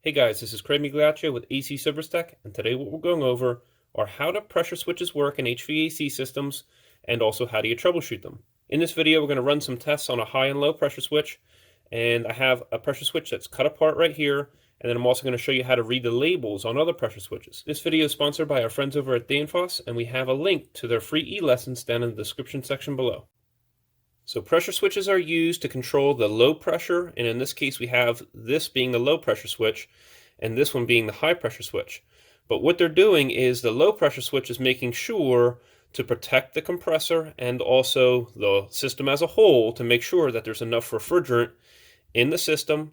Hey guys, this is Craig Migliaccio with acservicetech, and today what we're going over are how do pressure switches work in HVAC systems and also how do you troubleshoot them. In this video, we're going to run some tests on a high and low pressure switch, and I have a pressure switch that's cut apart right here, and then I'm also going to show you how to read the labels on other pressure switches. This video is sponsored by our friends over at Danfoss, and we have a link to their free eLessons down in the description section below. So pressure switches are used to control the low pressure, and in this case we have this being the low pressure switch and this one being the high pressure switch. But what they're doing is the low pressure switch is making sure to protect the compressor and also the system as a whole to make sure that there's enough refrigerant in the system,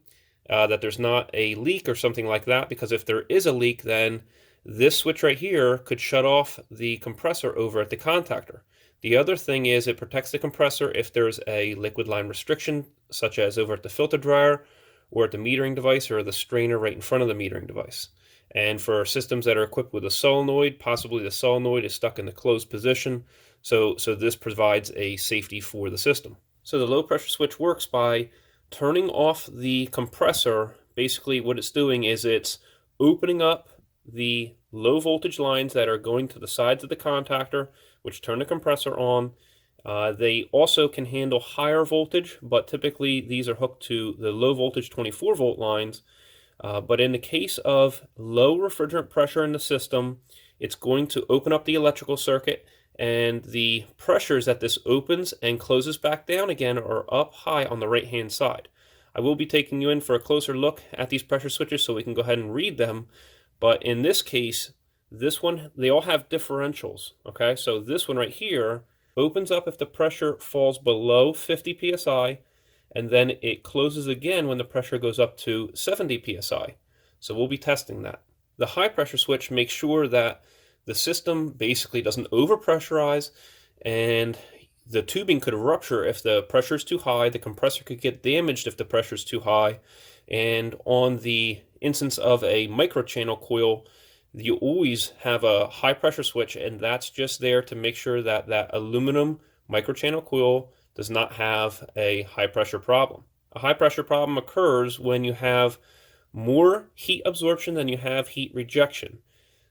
that there's not a leak or something like that, because if there is a leak, then this switch right here could shut off the compressor over at the contactor. The other thing is it protects the compressor if there's a liquid line restriction, such as over at the filter dryer or at the metering device or the strainer right in front of the metering device. And for systems that are equipped with a solenoid, possibly the solenoid is stuck in the closed position, so this provides a safety for the system. So the low pressure switch works by turning off the compressor. Basically what it's doing is it's opening up the low voltage lines that are going to the sides of the contactor, which turn the compressor on. They also can handle higher voltage, but typically these are hooked to the low voltage 24 volt lines. But in the case of low refrigerant pressure in the system, it's going to open up the electrical circuit, and the pressures that this opens and closes back down again are up high on the right hand side. I will be taking you in for a closer look at these pressure switches so we can go ahead and read them. But in this case, this one, they all have differentials, okay? So this one right here opens up if the pressure falls below 50 psi, and then it closes again when the pressure goes up to 70 psi. So we'll be testing that. The high pressure switch makes sure that the system basically doesn't overpressurize, and the tubing could rupture if the pressure is too high. The compressor could get damaged if the pressure is too high. And on the instance of a microchannel coil, you always have a high pressure switch, and that's just there to make sure that that aluminum microchannel coil does not have a high pressure problem. A high pressure problem occurs when you have more heat absorption than you have heat rejection.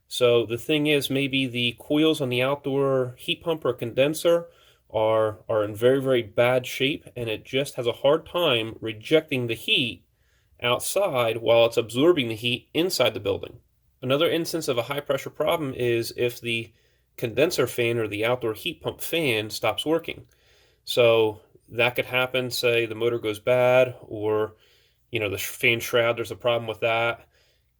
So the thing is, maybe the coils on the outdoor heat pump or condenser are in very, very bad shape, and it just has a hard time rejecting the heat outside while it's absorbing the heat inside the building. Another instance of a high pressure problem is if the condenser fan or the outdoor heat pump fan stops working. So that could happen, say the motor goes bad, or the fan shroud, there's a problem with that.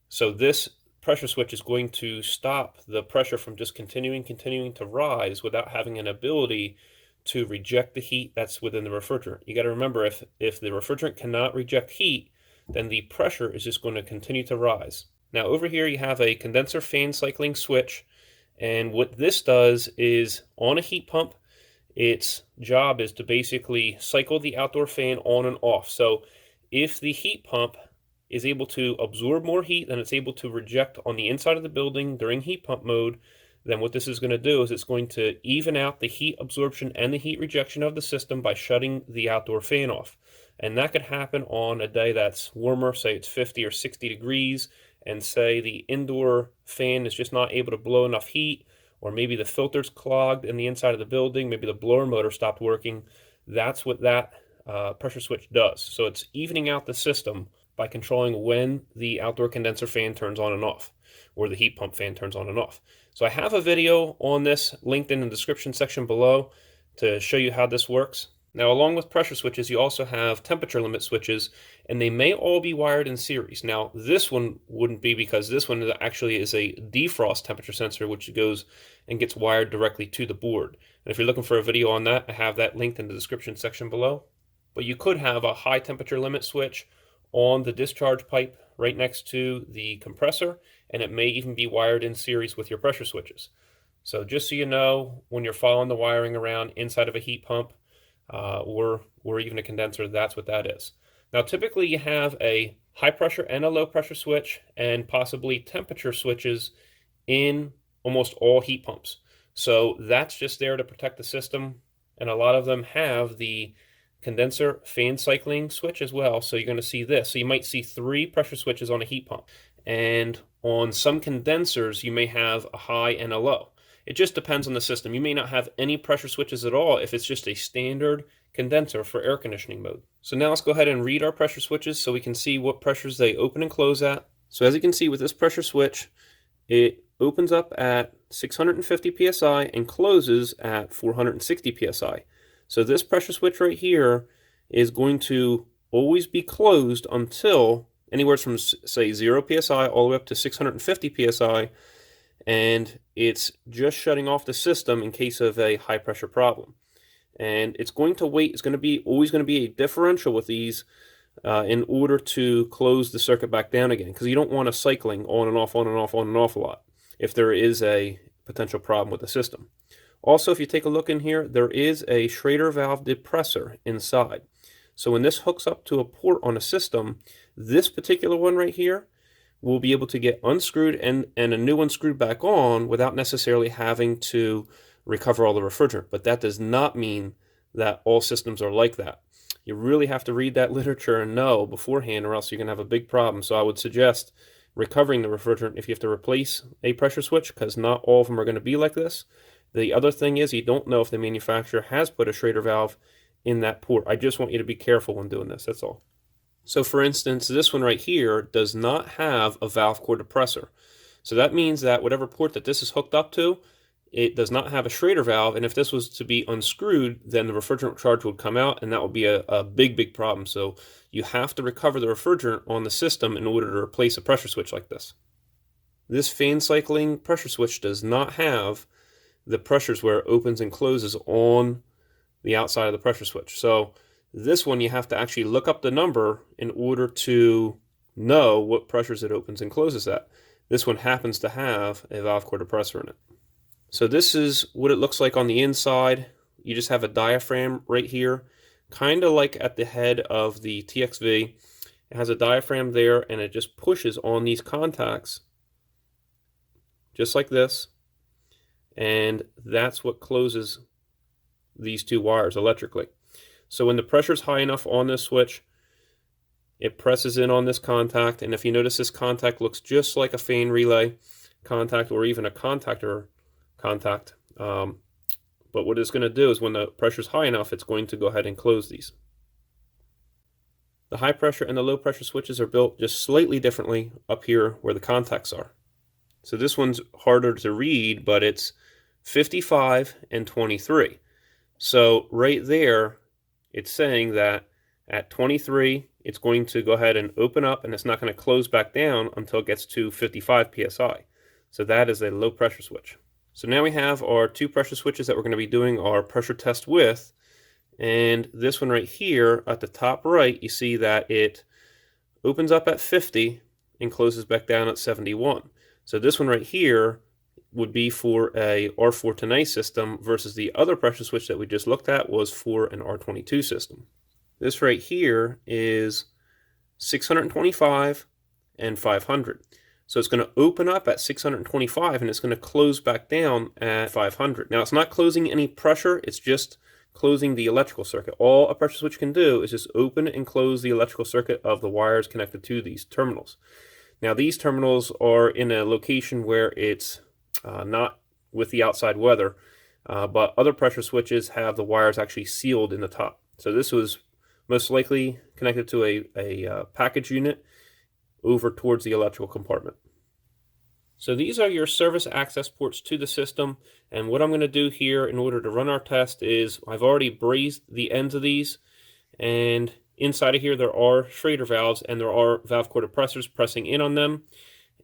So this pressure switch is going to stop the pressure from just continuing to rise without having an ability to reject the heat that's within the refrigerant. You got to remember, if the refrigerant cannot reject heat, then the pressure is just going to continue to rise. Now over here you have a condenser fan cycling switch, and what this does is on a heat pump, its job is to basically cycle the outdoor fan on and off. So if the heat pump is able to absorb more heat than it's able to reject on the inside of the building during heat pump mode, then what this is going to do is it's going to even out the heat absorption and the heat rejection of the system by shutting the outdoor fan off. And that could happen on a day that's warmer, say it's 50 or 60 degrees, and say the indoor fan is just not able to blow enough heat, or maybe the filter's clogged in the inside of the building, maybe the blower motor stopped working. That's what that pressure switch does. So it's evening out the system by controlling when the outdoor condenser fan turns on and off, or the heat pump fan turns on and off. So I have a video on this linked in the description section below to show you how this works. Now, along with pressure switches, you also have temperature limit switches, and they may all be wired in series. Now, this one wouldn't be, because this one actually is a defrost temperature sensor, which goes and gets wired directly to the board. And if you're looking for a video on that, I have that linked in the description section below. But you could have a high temperature limit switch on the discharge pipe right next to the compressor, and it may even be wired in series with your pressure switches. So just so you know, when you're following the wiring around inside of a heat pump, or even a condenser, that's what that is. Now typically you have a high pressure and a low pressure switch, and possibly temperature switches in almost all heat pumps. So that's just there to protect the system, and a lot of them have the condenser fan cycling switch as well. So you're going to see this. So you might see 3 pressure switches on a heat pump. And on some condensers, you may have a high and a low. It just depends on the system. You may not have any pressure switches at all if it's just a standard condenser for air conditioning mode. So now let's go ahead and read our pressure switches so we can see what pressures they open and close at. So as you can see with this pressure switch, it opens up at 650 psi and closes at 460 psi. So this pressure switch right here is going to always be closed until anywhere from, say, 0 psi all the way up to 650 psi, and it's just shutting off the system in case of a high pressure problem. And it's going to wait. It's going to be always going to be a differential with these in order to close the circuit back down again, because you don't want a cycling on and off, on and off, on and off a lot if there is a potential problem with the system. Also, if you take a look in here, there is a Schrader valve depressor inside. So when this hooks up to a port on a system, this particular one right here will be able to get unscrewed and a new one screwed back on without necessarily having to recover all the refrigerant. But that does not mean that all systems are like that. You really have to read that literature and know beforehand, or else you're going to have a big problem. So I would suggest recovering the refrigerant if you have to replace a pressure switch, because not all of them are going to be like this. The other thing is, you don't know if the manufacturer has put a Schrader valve in that port. I just want you to be careful when doing this, that's all. So for instance, this one right here does not have a valve core depressor. So that means that whatever port that this is hooked up to, it does not have a Schrader valve, and if this was to be unscrewed, then the refrigerant charge would come out, and that would be a big problem. So you have to recover the refrigerant on the system in order to replace a pressure switch like this. This fan cycling pressure switch does not have the pressures where it opens and closes on the outside of the pressure switch. So this one, you have to actually look up the number in order to know what pressures it opens and closes at. This one happens to have a valve core depressor in it. So this is what it looks like on the inside. You just have a diaphragm right here, kind of like at the head of the TXV. It has a diaphragm there, and it just pushes on these contacts, just like this. And that's what closes these 2 wires electrically. So when the pressure is high enough on this switch, it presses in on this contact. And if you notice, this contact looks just like a fan relay contact or even a contactor contact. But what it's going to do is when the pressure is high enough, it's going to go ahead and close these. The high pressure and the low pressure switches are built just slightly differently up here where the contacts are. So this one's harder to read, but it's 55 and 23. So right there, it's saying that at 23, it's going to go ahead and open up, and it's not going to close back down until it gets to 55 psi. So that is a low pressure switch. So now we have our 2 pressure switches that we're going to be doing our pressure test with. And this one right here at the top right, you see that it opens up at 50 and closes back down at 71. So this one right here would be for a R4 to nice system, versus the other pressure switch that we just looked at was for an R22 system. This right here is 625 and 500. So it's going to open up at 625 and it's going to close back down at 500. Now it's not closing any pressure, it's just closing the electrical circuit. All a pressure switch can do is just open and close the electrical circuit of the wires connected to these terminals. Now these terminals are in a location where it's not with the outside weather, but other pressure switches have the wires actually sealed in the top. So this was most likely connected to a package unit over towards the electrical compartment. So these are your service access ports to the system, and what I'm going to do here in order to run our test is I've already brazed the ends of these, and inside of here there are Schrader valves and there are valve core depressors pressing in on them.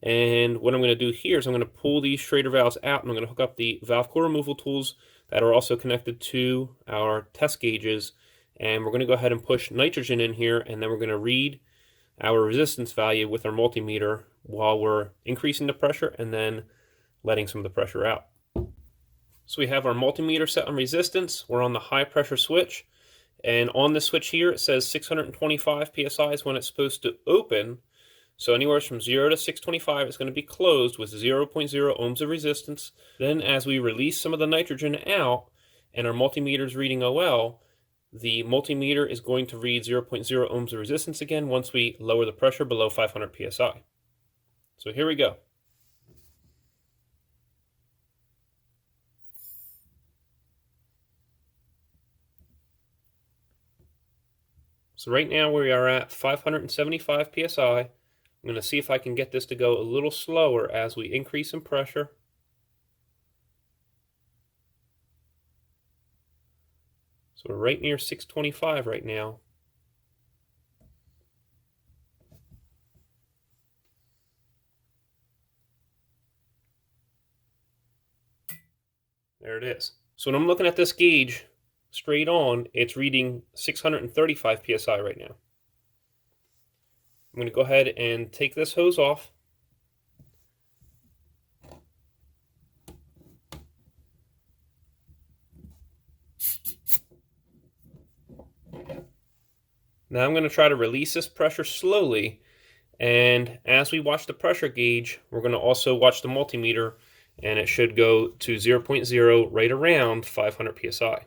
And what I'm going to do here is I'm going to pull these Schrader valves out, and I'm going to hook up the valve core removal tools that are also connected to our test gauges, and we're going to go ahead and push nitrogen in here, and then we're going to read our resistance value with our multimeter while we're increasing the pressure and then letting some of the pressure out. So we have our multimeter set on resistance. We're on the high pressure switch, and on the switch here it says 625 psi is when it's supposed to open. So anywhere from 0 to 625 is going to be closed with 0.0 ohms of resistance. Then as we release some of the nitrogen out and our multimeter is reading OL, the multimeter is going to read 0.0 ohms of resistance again once we lower the pressure below 500 psi. So here we go. So right now we are at 575 psi. I'm going to see if I can get this to go a little slower as we increase in pressure. So we're right near 625 right now. There it is. So when I'm looking at this gauge straight on, it's reading 635 psi right now. I'm going to go ahead and take this hose off. Now I'm going to try to release this pressure slowly, and as we watch the pressure gauge, we're going to also watch the multimeter, and it should go to 0.0 right around 500 psi.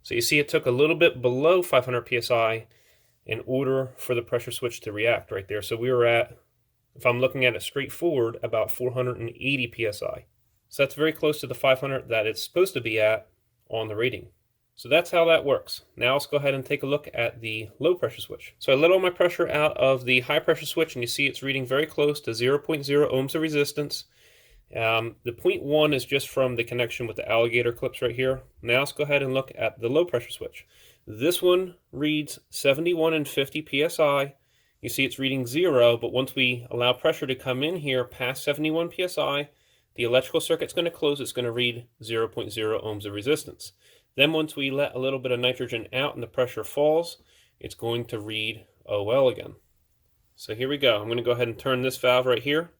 So you see it took a little bit below 500 psi in order for the pressure switch to react right there. So we were at, if I'm looking at it straight forward, about 480 psi. So that's very close to the 500 that it's supposed to be at on the rating. So that's how that works. Now let's go ahead and take a look at the low pressure switch. So I let all my pressure out of the high pressure switch, and you see it's reading very close to 0.0 ohms of resistance. The 0.1 is just from the connection with the alligator clips right here. Now let's go ahead and look at the low pressure switch. This one reads 71 and 50 psi. You see it's reading 0, but once we allow pressure to come in here past 71 psi, the electrical circuit's going to close. It's going to read 0.0 ohms of resistance. Then once we let a little bit of nitrogen out and the pressure falls, it's going to read OL again. So here we go. I'm going to go ahead and turn this valve right here.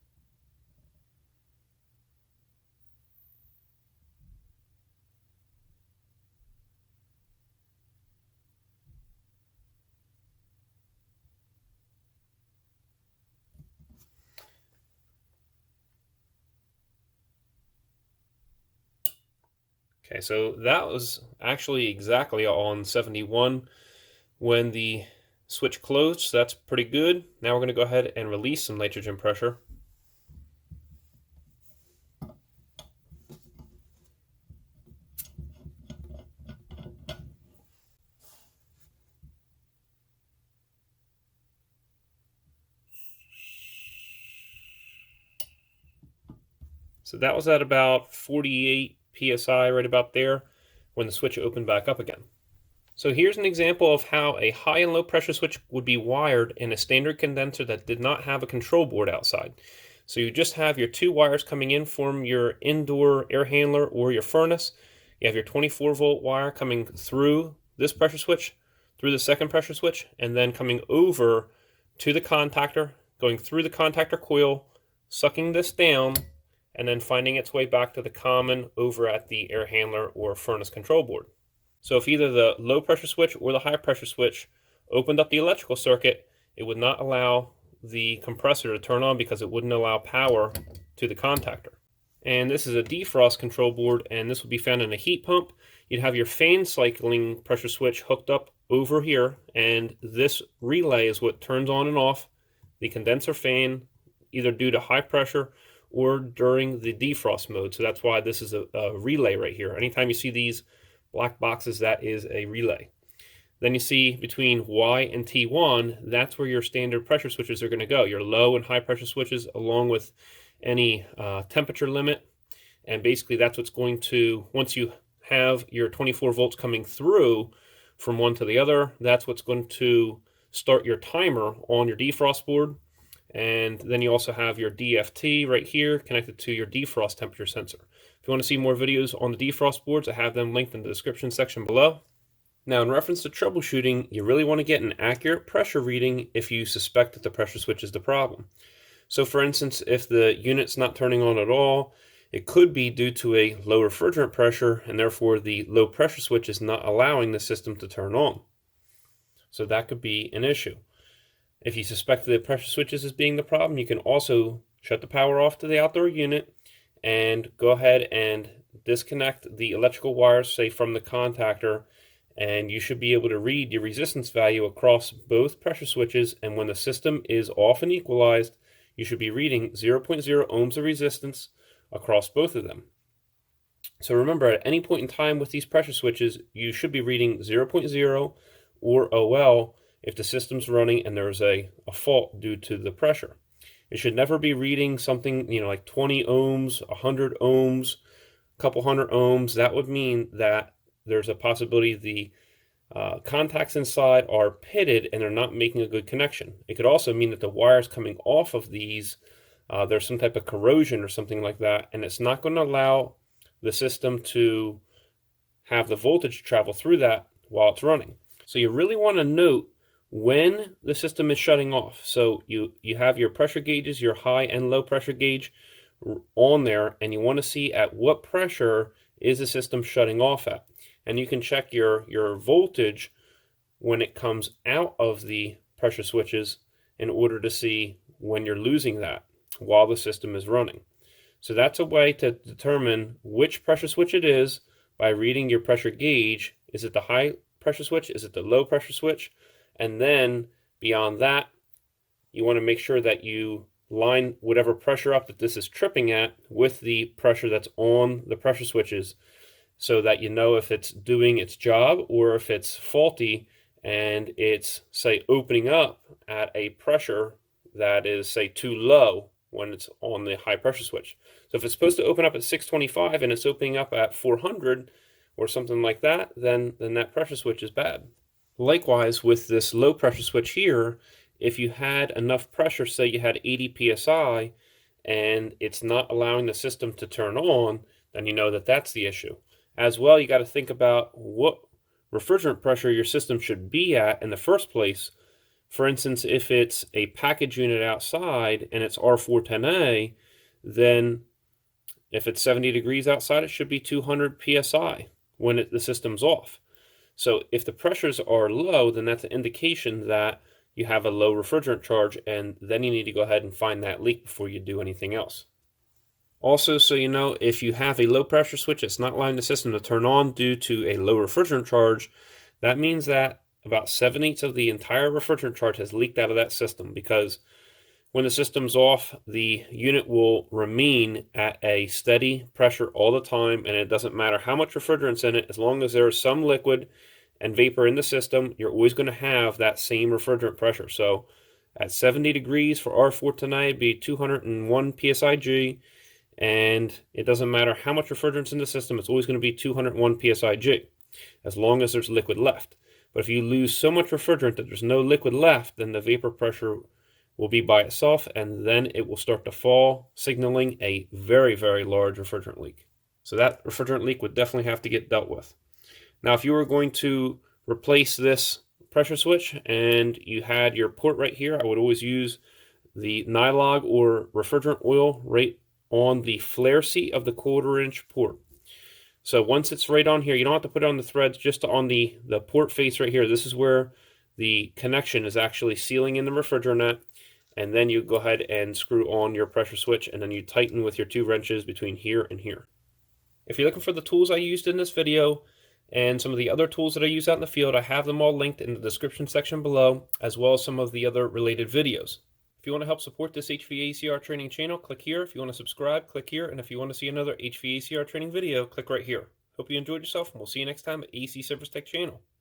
Okay, so that was actually exactly on 71 when the switch closed, so that's pretty good. Now we're going to go ahead and release some nitrogen pressure. So that was at about 48 psi, right about there, when the switch opened back up again. So here's an example of how a high and low pressure switch would be wired in a standard condenser that did not have a control board outside. So you just have your two wires coming in from your indoor air handler or your furnace. You have your 24-volt wire coming through this pressure switch, through the second pressure switch, and then coming over to the contactor, going through the contactor coil, sucking this down, and then finding its way back to the common over at the air handler or furnace control board. So if either the low pressure switch or the high pressure switch opened up the electrical circuit, it would not allow the compressor to turn on because it wouldn't allow power to the contactor. And this is a defrost control board, and this would be found in a heat pump. You'd have your fan cycling pressure switch hooked up over here, and this relay is what turns on and off the condenser fan, either due to high pressure or during the defrost mode. So that's why this is a relay right here. Anytime you see these black boxes, that is a relay. Then you see between Y and T1, that's where your standard pressure switches are going to go. Your low and high pressure switches, along with any temperature limit. And basically that's what's going to, once you have your 24 volts coming through from one to the other, that's what's going to start your timer on your defrost board. And then you also have your DFT right here connected to your defrost temperature sensor. If you want to see more videos on the defrost boards, I have them linked in the description section below. Now, in reference to troubleshooting, you really want to get an accurate pressure reading if you suspect that the pressure switch is the problem. So for instance, if the unit's not turning on at all, It could be due to a low refrigerant pressure, and therefore the low pressure switch is not allowing the system to turn on. So that could be an issue. If you suspect the pressure switches as being the problem, you can also shut the power off to the outdoor unit and go ahead and disconnect the electrical wires, say from the contactor, and you should be able to read your resistance value across both pressure switches. And when the system is off and equalized, you should be reading 0.0 ohms of resistance across both of them. So remember, at any point in time with these pressure switches, you should be reading 0.0 or OL if the system's running and there's a fault due to the pressure. It should never be reading something, like 20 ohms, 100 ohms, a couple hundred ohms. That would mean that there's a possibility the contacts inside are pitted and they're not making a good connection. It could also mean that the wires coming off of these, there's some type of corrosion or something like that, and it's not going to allow the system to have the voltage travel through that while it's running. So you really want to note when the system is shutting off. So you have your pressure gauges, your high and low pressure gauge on there, and you want to see at what pressure is the system shutting off at. And you can check your voltage when it comes out of the pressure switches in order to see when you're losing that while the system is running. So that's a way to determine which pressure switch it is by reading your pressure gauge. Is it the high pressure switch? Is it the low pressure switch? And then beyond that, you want to make sure that you line whatever pressure up that this is tripping at with the pressure that's on the pressure switches, so that you know if it's doing its job or if it's faulty and it's, say, opening up at a pressure that is, say, too low when it's on the high pressure switch. So if it's supposed to open up at 625 and it's opening up at 400 or something like that, then that pressure switch is bad. Likewise, with this low pressure switch here, if you had enough pressure, say you had 80 psi, and it's not allowing the system to turn on, then you know that that's the issue. As well, you got to think about what refrigerant pressure your system should be at in the first place. For instance, if it's a package unit outside and it's R410A, then if it's 70 degrees outside, it should be 200 psi when the system's off. So if the pressures are low, then that's an indication that you have a low refrigerant charge, and then you need to go ahead and find that leak before you do anything else. Also, so you know, if you have a low pressure switch that's not allowing the system to turn on due to a low refrigerant charge, that means that about 7/8 of the entire refrigerant charge has leaked out of that system, because when the system's off, the unit will remain at a steady pressure all the time, and it doesn't matter how much refrigerant's in it. As long as there is some liquid and vapor in the system, you're always going to have that same refrigerant pressure. So at 70 degrees for R410A, it'd be 201 psig, and it doesn't matter how much refrigerant's in the system, it's always going to be 201 psig, as long as there's liquid left. But if you lose so much refrigerant that there's no liquid left, then the vapor pressure will be by itself, and then it will start to fall, signaling a very, very large refrigerant leak. So that refrigerant leak would definitely have to get dealt with. Now, if you were going to replace this pressure switch and you had your port right here, I would always use the nylog or refrigerant oil right on the flare seat of the 1/4-inch port. So once it's right on here, you don't have to put it on the threads, just on the port face right here. This is where the connection is actually sealing in the refrigerant, and then you go ahead and screw on your pressure switch, and then you tighten with your 2 wrenches between here and here. If you're looking for the tools I used in this video and some of the other tools that I use out in the field, I have them all linked in the description section below, as well as some of the other related videos. If you want to help support this HVACR training channel, click here. If you want to subscribe, click here. And if you want to see another HVACR training video, click right here. Hope you enjoyed yourself, and we'll see you next time at AC Service Tech channel.